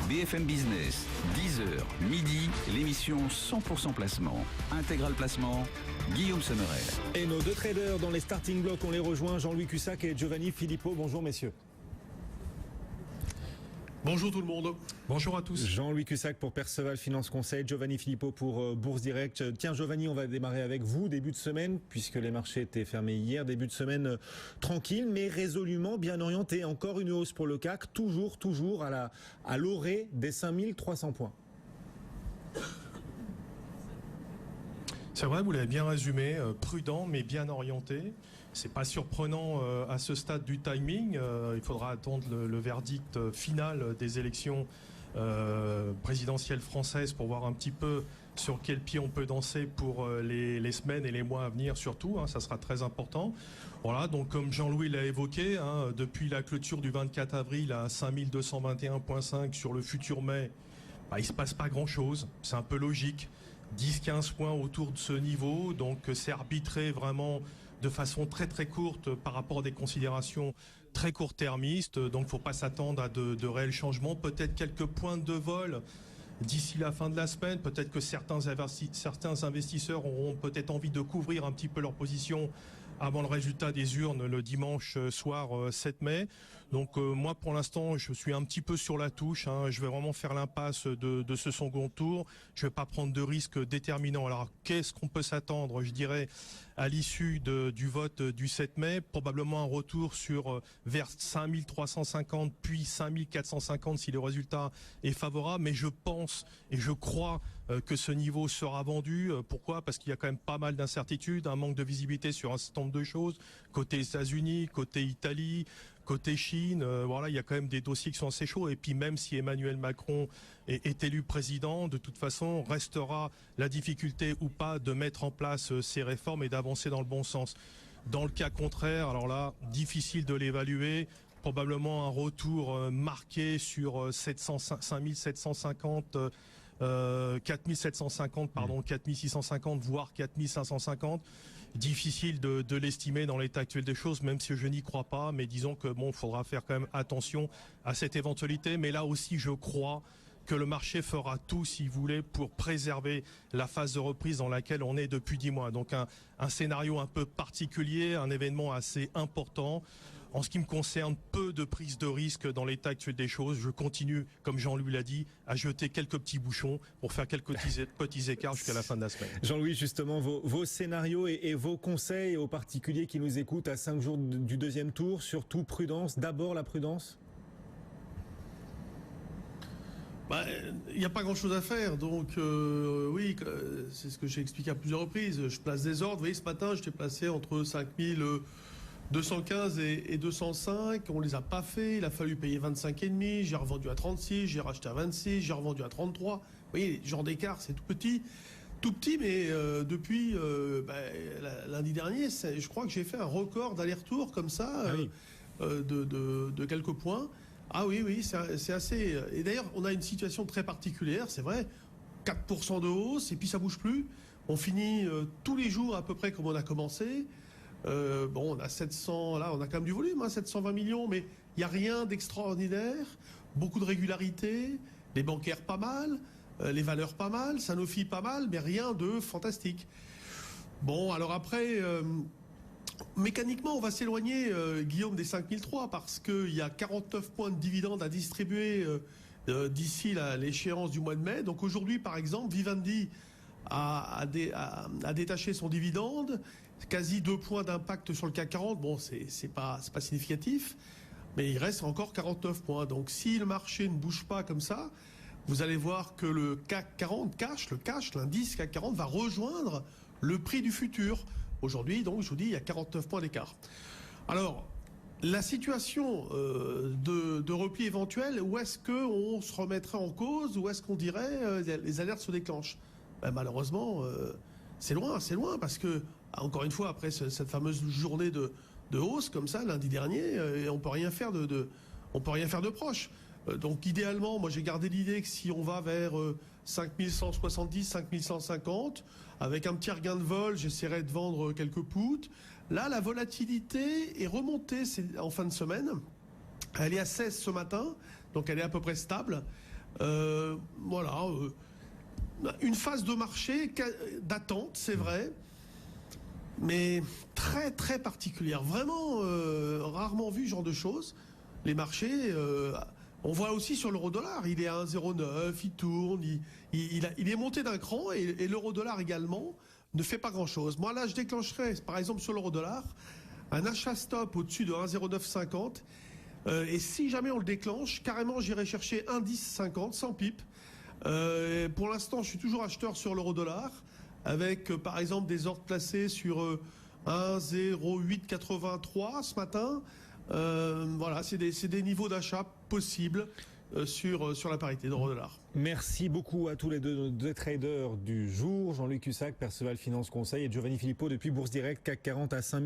BFM Business, 10h, midi, l'émission 100% placement. Intégral placement, Guillaume Sommerel. Et nos deux traders dans les starting blocks, on les rejoint, Jean-Louis Cussac et Giovanni Filippo. Bonjour messieurs. Bonjour tout le monde. Bonjour à tous. Jean-Louis Cussac pour Perceval Finance Conseil, Giovanni Filippo pour Bourse Direct. Tiens Giovanni, on va démarrer avec vous, début de semaine, puisque les marchés étaient fermés hier. Début de semaine tranquille, mais résolument bien orienté. Encore une hausse pour le CAC, toujours à l'orée des 5300 points. C'est vrai, vous l'avez bien résumé, prudent mais bien orienté. C'est pas surprenant à ce stade du timing. Il faudra attendre le verdict final des élections présidentielles françaises pour voir un petit peu sur quel pied on peut danser pour les semaines et les mois à venir surtout. Ça sera très important. Voilà, donc comme Jean-Louis l'a évoqué, depuis la clôture du 24 avril à 5221,5 sur le futur mai, il se passe pas grand-chose. C'est un peu logique. 10-15 points autour de ce niveau, donc c'est arbitré vraiment de façon très très courte par rapport à des considérations très court-termistes, donc faut pas s'attendre à de réels changements, peut-être quelques points de vol d'ici la fin de la semaine, peut-être que certains investisseurs auront peut-être envie de couvrir un petit peu leur position avant le résultat des urnes le dimanche soir 7 mai. Donc moi pour l'instant je suis un petit peu sur la touche, je vais vraiment faire l'impasse de ce second tour, je vais pas prendre de risques déterminants. Alors qu'est-ce qu'on peut s'attendre, je dirais, à l'issue du vote du 7 mai, probablement un retour vers 5350 puis 5450 si le résultat est favorable, mais je pense et je crois que ce niveau sera vendu. Pourquoi ? Parce qu'il y a quand même pas mal d'incertitudes, un manque de visibilité sur un certain nombre de choses, côté États-Unis, côté Italie, côté Chine, voilà, il y a quand même des dossiers qui sont assez chauds. Et puis même si Emmanuel Macron est élu président, de toute façon, restera la difficulté ou pas de mettre en place ces réformes et d'avancer dans le bon sens. Dans le cas contraire, alors là, difficile de l'évaluer. Probablement un retour marqué sur 5750, 4750, 4650, voire 4550. Difficile de l'estimer dans l'état actuel des choses, même si je n'y crois pas. Mais disons que il faudra faire quand même attention à cette éventualité. Mais là aussi, je crois que le marché fera tout, si vous voulez, pour préserver la phase de reprise dans laquelle on est depuis 10 mois. Donc un scénario un peu particulier, un événement assez important. En ce qui me concerne, peu de prise de risque dans l'état actuel des choses. Je continue, comme Jean-Louis l'a dit, à jeter quelques petits bouchons pour faire quelques petits écarts jusqu'à la fin de la semaine. Jean-Louis, justement, vos scénarios et vos conseils aux particuliers qui nous écoutent à 5 jours du deuxième tour, surtout prudence, d'abord la prudence. Il n'y a pas grand-chose à faire, donc oui, c'est ce que j'ai expliqué à plusieurs reprises. Je place des ordres. Vous voyez, ce matin, j'étais placé entre 5215 et 205. On les a pas fait. Il a fallu payer 25,5. J'ai revendu à 36. J'ai racheté à 26. J'ai revendu à 33. Vous voyez, le genre d'écart, c'est tout petit. Tout petit, mais depuis lundi dernier, je crois que j'ai fait un record d'aller-retour comme ça, de quelques points. Ah oui, c'est assez... Et d'ailleurs, on a une situation très particulière, c'est vrai, 4% de hausse, et puis ça bouge plus. On finit tous les jours à peu près comme on a commencé. On a 700... Là, on a quand même du volume, 720 millions, mais il n'y a rien d'extraordinaire. Beaucoup de régularité, les bancaires pas mal, les valeurs pas mal, Sanofi pas mal, mais rien de fantastique. Bon, alors après... mécaniquement, on va s'éloigner, Guillaume, des 5003 parce qu'il y a 49 points de dividendes à distribuer d'ici l'échéance du mois de mai. Donc aujourd'hui, par exemple, Vivendi a détaché son dividende, quasi 2 points d'impact sur le CAC 40. Bon, c'est pas significatif, mais il reste encore 49 points. Donc si le marché ne bouge pas comme ça, vous allez voir que le CAC 40 l'indice CAC 40 va rejoindre le prix du futur. Aujourd'hui, donc, je vous dis, il y a 49 points d'écart. Alors, la situation de repli éventuel, où est-ce qu'on se remettrait en cause, où est-ce qu'on dirait les alertes se déclenchent ? Malheureusement, c'est loin, parce que, encore une fois, après cette fameuse journée de hausse, comme ça, lundi dernier, on peut rien faire de proche. Donc idéalement, moi j'ai gardé l'idée que si on va vers 5170, 5150, avec un petit regain de vol, j'essaierai de vendre quelques puts. Là, la volatilité est remontée en fin de semaine. Elle est à 16 ce matin, donc elle est à peu près stable. Voilà. Une phase de marché d'attente, c'est vrai, mais très très particulière. Vraiment rarement vu ce genre de choses. Les marchés, on voit aussi sur l'euro-dollar, il est à 1,09, il tourne, il est monté d'un cran et l'euro-dollar également ne fait pas grand-chose. Moi là, je déclencherais, par exemple sur l'euro-dollar, un achat stop au-dessus de 1,0950 et si jamais on le déclenche, carrément j'irai chercher 1,1050 sans pipe. Pour l'instant, je suis toujours acheteur sur l'euro-dollar, avec par exemple des ordres placés sur 1,0883 ce matin. Voilà, c'est des niveaux d'achat possibles sur la parité d'euro-dollar. Merci beaucoup à tous les deux traders du jour, Jean-Luc Cussac, Perceval Finance Conseil, et Giovanni Filippo depuis Bourse Direct, CAC 40 à 5000.